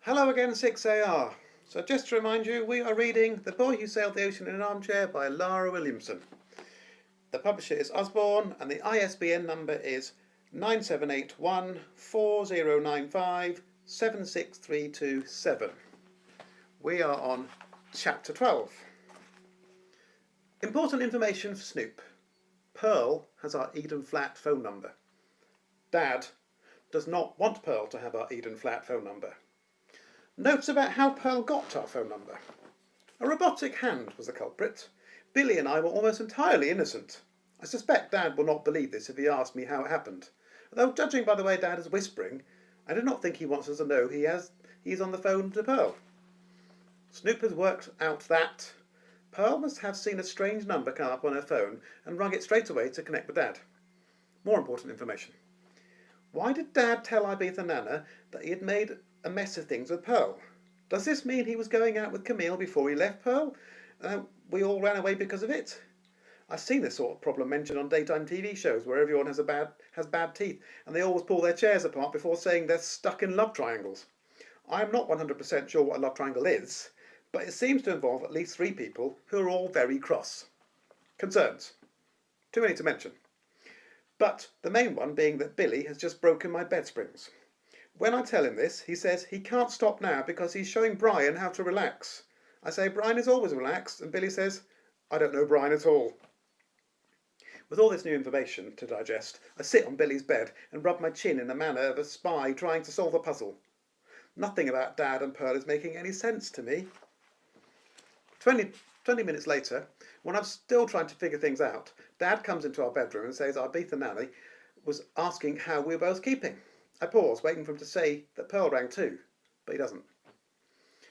Hello again, 6AR. So just to remind you, we are reading The Boy Who Sailed the Ocean in an Armchair by Lara Williamson. The publisher is Osborne and the ISBN number is 9781 4095 76327. We are on Chapter 12. Important information for Snoop. Pearl has our Eden Flat phone number. Dad does not want Pearl to have our Eden Flat phone number. Notes about how Pearl got our phone number. A robotic hand was the culprit. Billy and I were almost entirely innocent. I suspect Dad will not believe this if he asks me how it happened. Although, judging by the way Dad is whispering, I do not think he wants us to know he is on the phone to Pearl. Snoop has worked out that Pearl must have seen a strange number come up on her phone and rung it straight away to connect with Dad. More important information. Why did Dad tell Ibiza Nana that he had made a mess of things with Pearl? Does this mean he was going out with Camille before he left Pearl? We all ran away because of it? I've seen this sort of problem mentioned on daytime TV shows where everyone has bad teeth and they always pull their chairs apart before saying they're stuck in love triangles. I'm not 100% sure what a love triangle is, but it seems to involve at least 3 people who are all very cross. Concerns. Too many to mention. But the main one being that Billy has just broken my bed springs. When I tell him this, he says he can't stop now because he's showing Brian how to relax. I say Brian is always relaxed, and Billy says, I don't know Brian at all. With all this new information to digest, I sit on Billy's bed and rub my chin in the manner of a spy trying to solve a puzzle. Nothing about Dad and Pearl is making any sense to me. 20 minutes later, when I'm still trying to figure things out, Dad comes into our bedroom and says our Ibiza nanny was asking how we were both keeping. I pause, waiting for him to say that Pearl rang too, but he doesn't.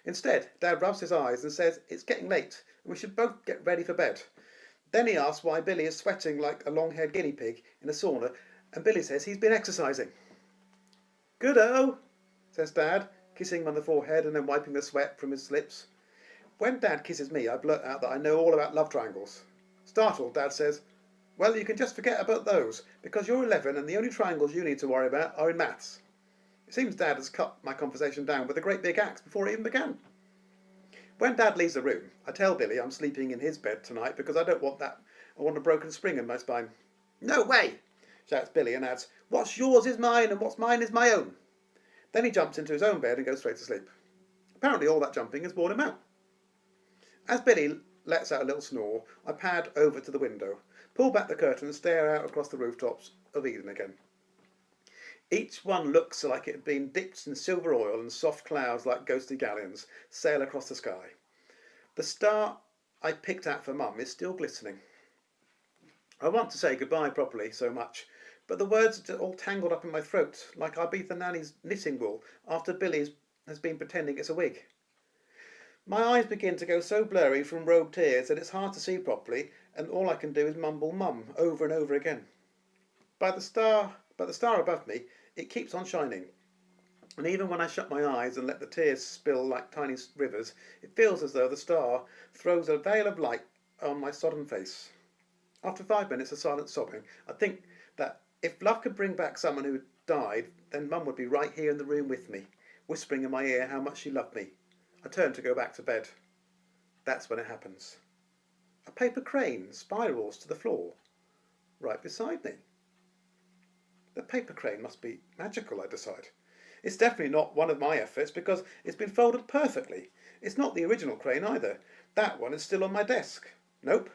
Instead, Dad rubs his eyes and says it's getting late and we should both get ready for bed. Then he asks why Billy is sweating like a long-haired guinea pig in a sauna, and Billy says he's been exercising. Good-o, says Dad, kissing him on the forehead and then wiping the sweat from his lips. When Dad kisses me, I blurt out that I know all about love triangles. Startled, Dad says, well, you can just forget about those, because you're 11 and the only triangles you need to worry about are in maths. It seems Dad has cut my conversation down with a great big axe before it even began. When Dad leaves the room, I tell Billy I'm sleeping in his bed tonight because I don't want that. I want a broken spring in my spine. No way, shouts Billy and adds, what's yours is mine and what's mine is my own. Then he jumps into his own bed and goes straight to sleep. Apparently all that jumping has worn him out. As Billy lets out a little snore, I pad over to the window, pull back the curtain and stare out across the rooftops of Eden again. Each one looks like it had been dipped in silver oil and soft clouds like ghostly galleons sail across the sky. The star I picked out for Mum is still glistening. I want to say goodbye properly so much, but the words are all tangled up in my throat like Ibiza Nanny's knitting wool after Billy has been pretending it's a wig. My eyes begin to go so blurry from rogue tears that it's hard to see properly, and all I can do is mumble mum over and over again. But the star above me, it keeps on shining. And even when I shut my eyes and let the tears spill like tiny rivers, it feels as though the star throws a veil of light on my sodden face. After 5 minutes of silent sobbing, I think that if love could bring back someone who had died, then Mum would be right here in the room with me, whispering in my ear how much she loved me. I turn to go back to bed. That's when it happens. A paper crane spirals to the floor, right beside me. The paper crane must be magical, I decide. It's definitely not one of my efforts because it's been folded perfectly. It's not the original crane either. That one is still on my desk. Nope.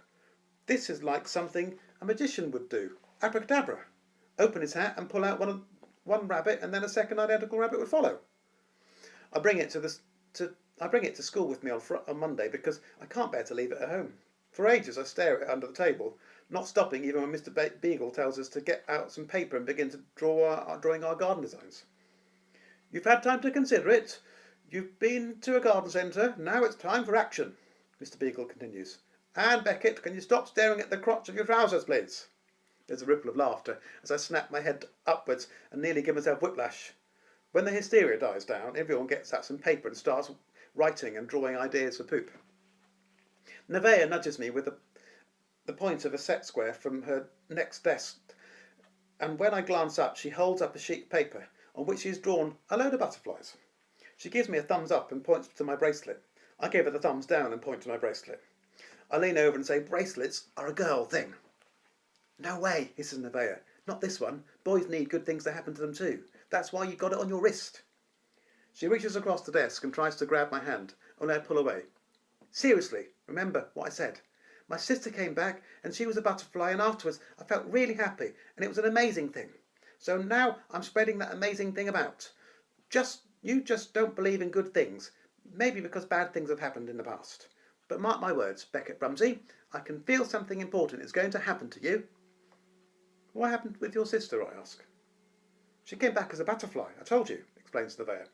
This is like something a magician would do. Abracadabra. Open his hat and pull out one rabbit and then a second identical rabbit would follow. I bring it to school with me on Monday because I can't bear to leave it at home. For ages I stare at it under the table, not stopping even when Mr. Beagle tells us to get out some paper and begin to drawing our garden designs. You've had time to consider it. You've been to a garden centre. Now it's time for action, Mr. Beagle continues. And Beckett, can you stop staring at the crotch of your trousers, please? There's a ripple of laughter as I snap my head upwards and nearly give myself whiplash. When the hysteria dies down, everyone gets out some paper and starts writing and drawing ideas for poop. Nevaeh nudges me with the point of a set square from her next desk, and when I glance up, she holds up a sheet of paper on which she has drawn a load of butterflies. She gives me a thumbs up and points to my bracelet. I give her the thumbs down and point to my bracelet. I lean over and say, bracelets are a girl thing. No way, hisses Nevaeh. Not this one. Boys need good things to happen to them too. That's why you got it on your wrist. She reaches across the desk and tries to grab my hand, only I pull away. Seriously, remember what I said. My sister came back and she was a butterfly, and afterwards I felt really happy and it was an amazing thing. So now I'm spreading that amazing thing about. You just don't believe in good things, maybe because bad things have happened in the past. But mark my words, Beckett Rumsey, I can feel something important is going to happen to you. What happened with your sister, I ask. She came back as a butterfly, I told you, explains Nevaeh.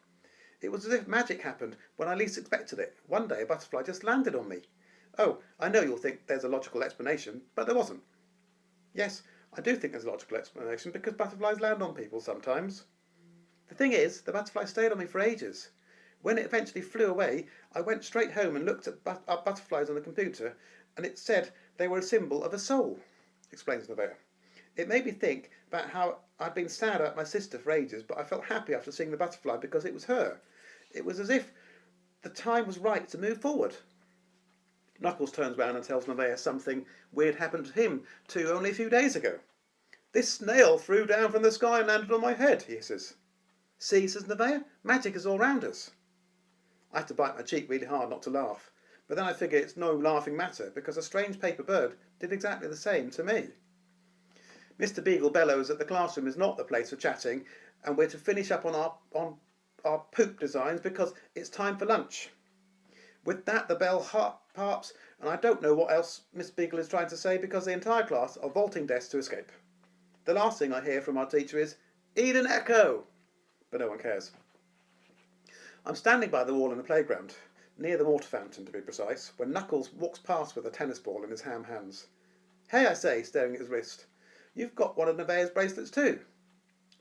It was as if magic happened when I least expected it. One day a butterfly just landed on me. Oh, I know you'll think there's a logical explanation, but there wasn't. Yes, I do think there's a logical explanation because butterflies land on people sometimes. The thing is, the butterfly stayed on me for ages. When it eventually flew away, I went straight home and looked at butterflies on the computer, and it said they were a symbol of a soul, explains Nevaeh. It made me think about how I'd been sad about my sister for ages, but I felt happy after seeing the butterfly because it was her. It was as if the time was right to move forward. Knuckles turns round and tells Nevaeh something weird happened to him too only a few days ago. This snail flew down from the sky and landed on my head, he hisses. See, says Nevaeh, magic is all round us. I have to bite my cheek really hard not to laugh, but then I figure it's no laughing matter because a strange paper bird did exactly the same to me. Mr. Beagle bellows that the classroom is not the place for chatting and we're to finish up on our poop designs because it's time for lunch. With that the bell harps and I don't know what else Miss Beagle is trying to say because the entire class are vaulting desks to escape. The last thing I hear from our teacher is, Eden Echo! But no one cares. I'm standing by the wall in the playground, near the water fountain to be precise, when Knuckles walks past with a tennis ball in his ham hands. Hey, I say, staring at his wrist, you've got one of Nevaeh's bracelets too.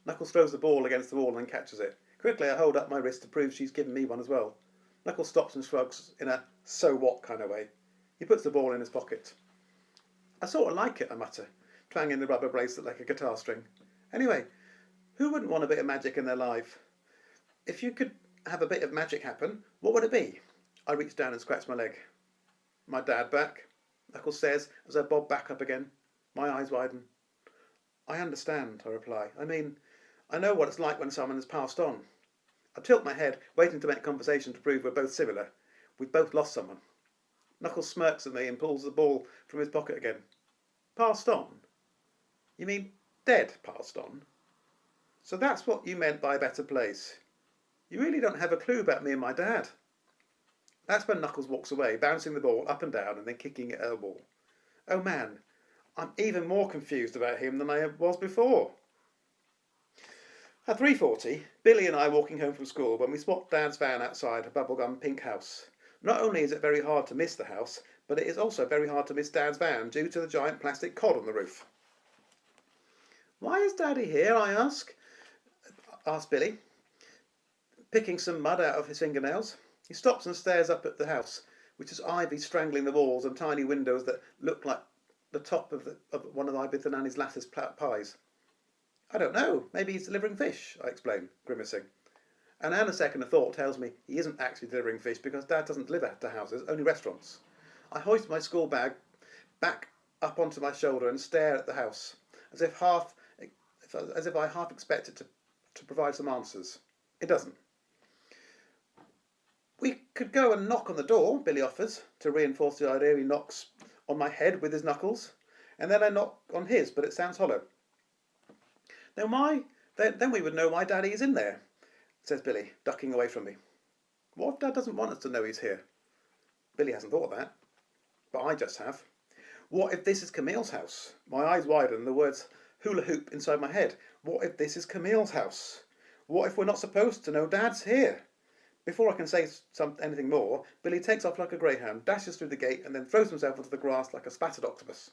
Knuckles throws the ball against the wall and catches it. Quickly I hold up my wrist to prove she's given me one as well. Knuckles stops and shrugs in a so what kind of way. He puts the ball in his pocket. I sort of like it, I mutter, twanging the rubber bracelet like a guitar string. Anyway, who wouldn't want a bit of magic in their life? If you could have a bit of magic happen, what would it be? I reach down and scratch my leg. My dad back, Knuckles says as I bob back up again. My eyes widen. I understand, I reply. I mean, I know what it's like when someone has passed on. I tilt my head, waiting to make conversation to prove we're both similar. We've both lost someone. Knuckles smirks at me and pulls the ball from his pocket again. Passed on? You mean dead passed on? So that's what you meant by a better place. You really don't have a clue about me and my dad. That's when Knuckles walks away, bouncing the ball up and down and then kicking it at a wall. Oh man, I'm even more confused about him than I was before. At 3:40, Billy and I are walking home from school when we spot Dad's van outside a bubblegum pink house. Not only is it very hard to miss the house, but it is also very hard to miss Dad's van due to the giant plastic cod on the roof. Why is Daddy here, I asked Billy, picking some mud out of his fingernails. He stops and stares up at the house, which is ivy strangling the walls and tiny windows that look like the top of one of Ibith and Annie's lattice pies. I don't know, maybe he's delivering fish, I explain, grimacing. And a second of thought tells me he isn't actually delivering fish because Dad doesn't deliver to houses, only restaurants. I hoist my school bag back up onto my shoulder and stare at the house, as if I half expect it to provide some answers. It doesn't. We could go and knock on the door, Billy offers, to reinforce the idea. He knocks on my head with his knuckles, and then I knock on his, but it sounds hollow. Then we would know why Daddy is in there, says Billy, ducking away from me. What if Dad doesn't want us to know he's here? Billy hasn't thought of that, but I just have. What if this is Camille's house? My eyes widen and the words hula hoop inside my head. What if this is Camille's house? What if we're not supposed to know Dad's here? Before I can say anything more, Billy takes off like a greyhound, dashes through the gate, and then throws himself onto the grass like a spattered octopus.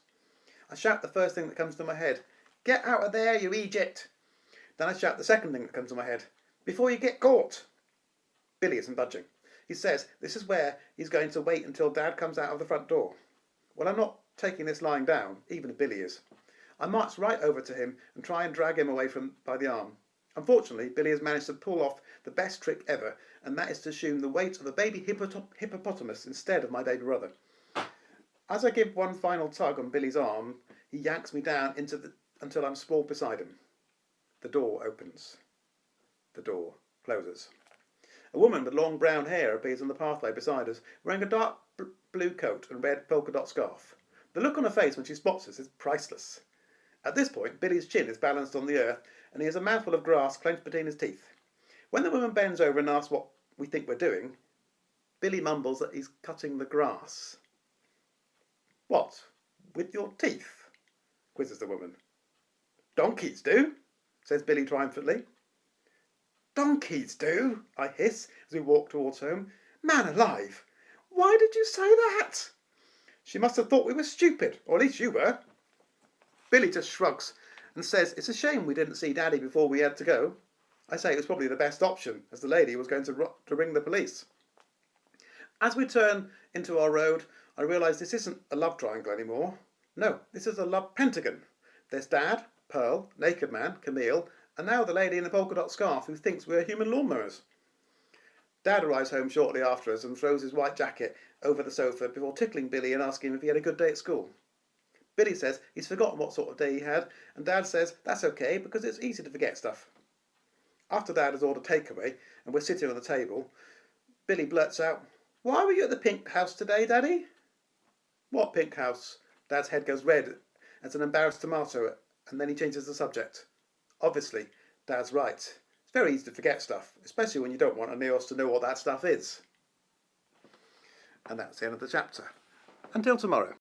I shout the first thing that comes to my head. Get out of there, you Egypt! Then I shout the second thing that comes to my head. Before you get caught! Billy isn't budging. He says this is where he's going to wait until Dad comes out of the front door. Well, I'm not taking this lying down, even if Billy is. I march right over to him and try and drag him away by the arm. Unfortunately, Billy has managed to pull off the best trick ever, and that is to assume the weight of a baby hippopotamus instead of my baby brother. As I give one final tug on Billy's arm, he yanks me down until I'm sprawled beside him. The door opens. The door closes. A woman with long brown hair appears on the pathway beside us, wearing a dark blue coat and red polka dot scarf. The look on her face when she spots us is priceless. At this point, Billy's chin is balanced on the earth, and he has a mouthful of grass clenched between his teeth. When the woman bends over and asks what we think we're doing, Billy mumbles that he's cutting the grass. What? With your teeth? Quizzes the woman. Donkeys do, says Billy triumphantly. Donkeys do, I hiss as we walk towards home. Man alive, why did you say that? She must have thought we were stupid, or at least you were. Billy just shrugs and says it's a shame we didn't see Daddy before we had to go. I say it was probably the best option, as the lady was going to ring the police. As we turn into our road, I realise this isn't a love triangle anymore. No, this is a love pentagon. There's Dad, Pearl, Naked Man, Camille, and now the lady in the polka dot scarf who thinks we're human lawnmowers. Dad arrives home shortly after us and throws his white jacket over the sofa before tickling Billy and asking him if he had a good day at school. Billy says he's forgotten what sort of day he had, and Dad says that's okay because it's easy to forget stuff. After Dad has ordered takeaway and we're sitting on the table, Billy blurts out, "Why were you at the pink house today, Daddy?" "What pink house?" Dad's head goes red as an embarrassed tomato, and then he changes the subject. Obviously, Dad's right. It's very easy to forget stuff, especially when you don't want anyone else to know what that stuff is. And that's the end of the chapter. Until tomorrow.